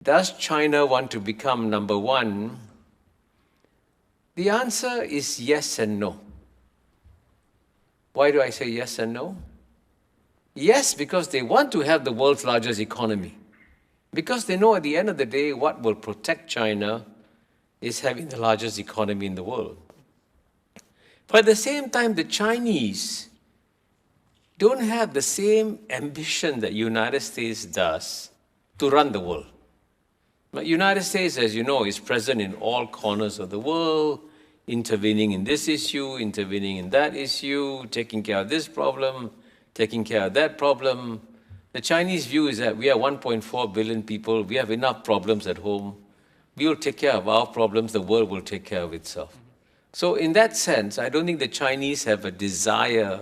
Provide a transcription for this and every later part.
Does China want to become number one? The answer is yes and no. Why do I say yes and no? Yes, because they want to have the world's largest economy. Because they know at the end of the day, what will protect China is having the largest economy in the world. But at the same time, the Chinese don't have the same ambition that the United States does to run the world. The United States, as you know, is present in all corners of the world, intervening in this issue, intervening in that issue, taking care of this problem, taking care of that problem. The Chinese view is that we are 1.4 billion people, we have enough problems at home, we will take care of our problems, the world will take care of itself. So in that sense, I don't think the Chinese have a desire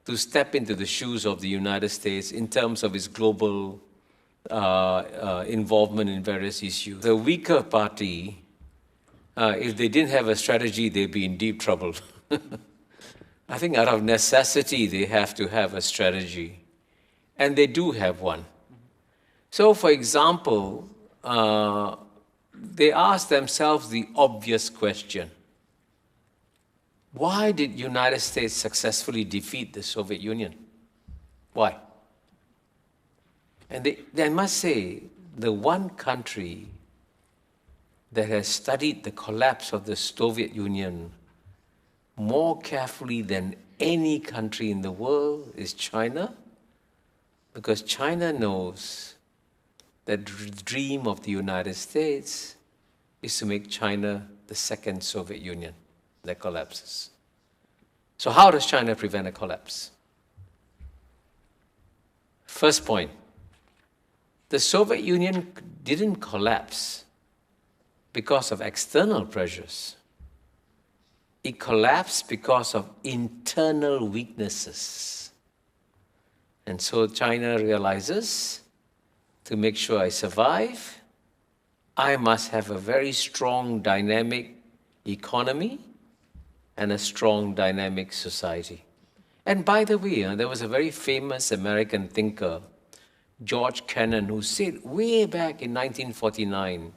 to step into the shoes of the United States in terms of its global involvement in various issues. The weaker party, if they didn't have a strategy, they'd be in deep trouble. I think out of necessity, they have to have a strategy. And they do have one. So, for example, they ask themselves the obvious question. Why did the United States successfully defeat the Soviet Union? Why? And they must say, the one country that has studied the collapse of the Soviet Union more carefully than any country in the world is China, because China knows that the dream of the United States is to make China the second Soviet Union that collapses. So how does China prevent a collapse? First point, the Soviet Union didn't collapse because of external pressures. It collapsed because of internal weaknesses. And so China realizes, to make sure I survive, I must have a very strong, dynamic economy and a strong, dynamic society. And by the way, there was a very famous American thinker, George Kennan, who said way back in 1949,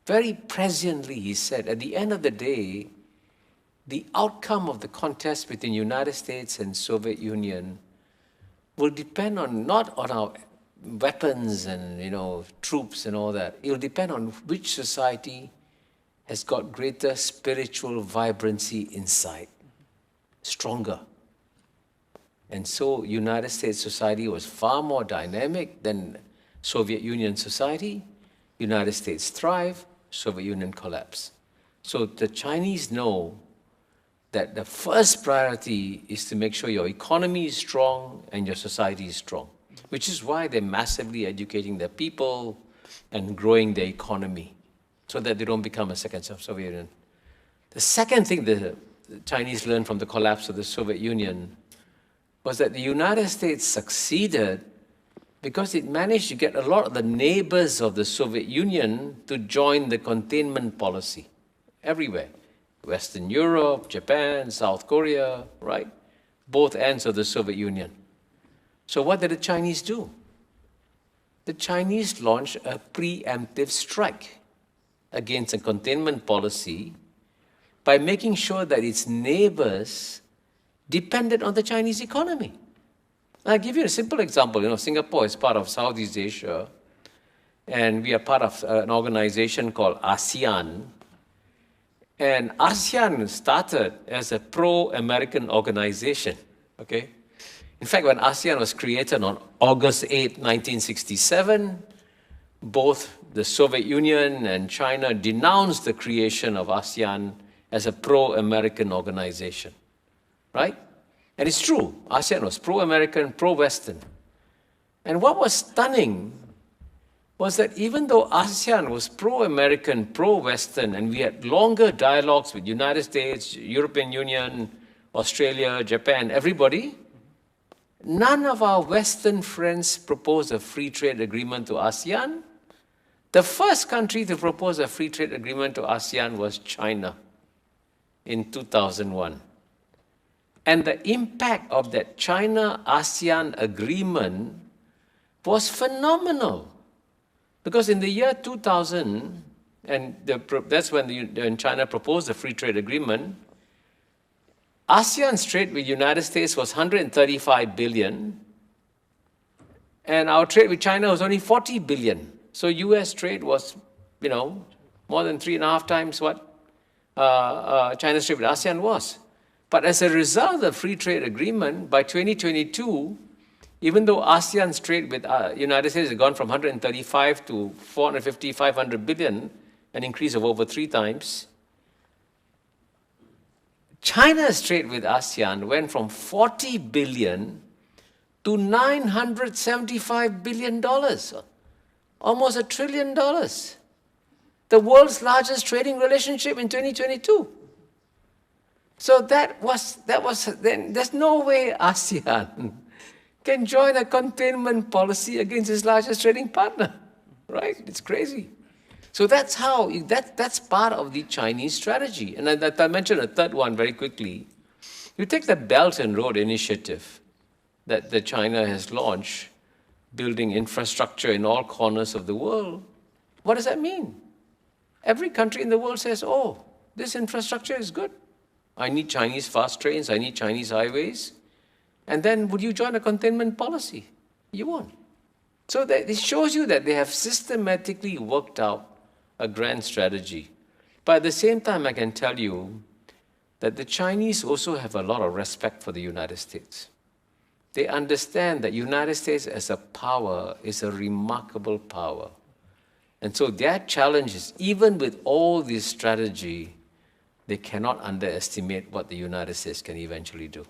very presciently he said, at the end of the day, the outcome of the contest between United States and Soviet Union will depend on not on our weapons and troops and all that. It will depend on which society has got greater spiritual vibrancy inside, stronger. And so United States society was far more dynamic than Soviet Union society. United States thrived, Soviet Union collapsed. So the Chinese know that the first priority is to make sure your economy is strong and your society is strong, which is why they're massively educating their people and growing their economy so that they don't become a second Soviet Union. The second thing the Chinese learned from the collapse of the Soviet Union was that the United States succeeded because it managed to get a lot of the neighbors of the Soviet Union to join the containment policy everywhere. Western Europe, Japan, South Korea, right? Both ends of the Soviet Union. So what did the Chinese do? The Chinese launched a preemptive strike against a containment policy by making sure that its neighbors depended on the Chinese economy. I'll give you a simple example. Singapore is part of Southeast Asia, and we are part of an organization called ASEAN. And ASEAN started as a pro-American organization, okay? In fact, when ASEAN was created on August 8, 1967, both the Soviet Union and China denounced the creation of ASEAN as a pro-American organization, right? And it's true, ASEAN was pro-American, pro-Western. And what was stunning was that even though ASEAN was pro-American, pro-Western, and we had longer dialogues with United States, European Union, Australia, Japan, everybody, none of our Western friends proposed a free trade agreement to ASEAN. The first country to propose a free trade agreement to ASEAN was China in 2001. And the impact of that China-ASEAN agreement was phenomenal. Because in the year 2000, and that's when China proposed the free trade agreement, ASEAN's trade with the United States was 135 billion, and our trade with China was only 40 billion. So US trade was, more than 3.5 times what China's trade with ASEAN was. But as a result of the free trade agreement, by 2022, even though ASEAN's trade with the United States has gone from 135 to 450, 500 billion, an increase of over 3 times, China's trade with ASEAN went from 40 billion to $975 billion, almost $1 trillion. The world's largest trading relationship in 2022. So then there's no way ASEAN can join a containment policy against its largest trading partner, right? It's crazy. So that's that's part of the Chinese strategy. And I mentioned a third one very quickly. You take the Belt and Road Initiative that China has launched, building infrastructure in all corners of the world. What does that mean? Every country in the world says, oh, this infrastructure is good. I need Chinese fast trains, I need Chinese highways. And then would you join a containment policy? You won't. So it shows you that they have systematically worked out a grand strategy. But at the same time, I can tell you that the Chinese also have a lot of respect for the United States. They understand that the United States as a power is a remarkable power. And so their challenge is, even with all this strategy, they cannot underestimate what the United States can eventually do.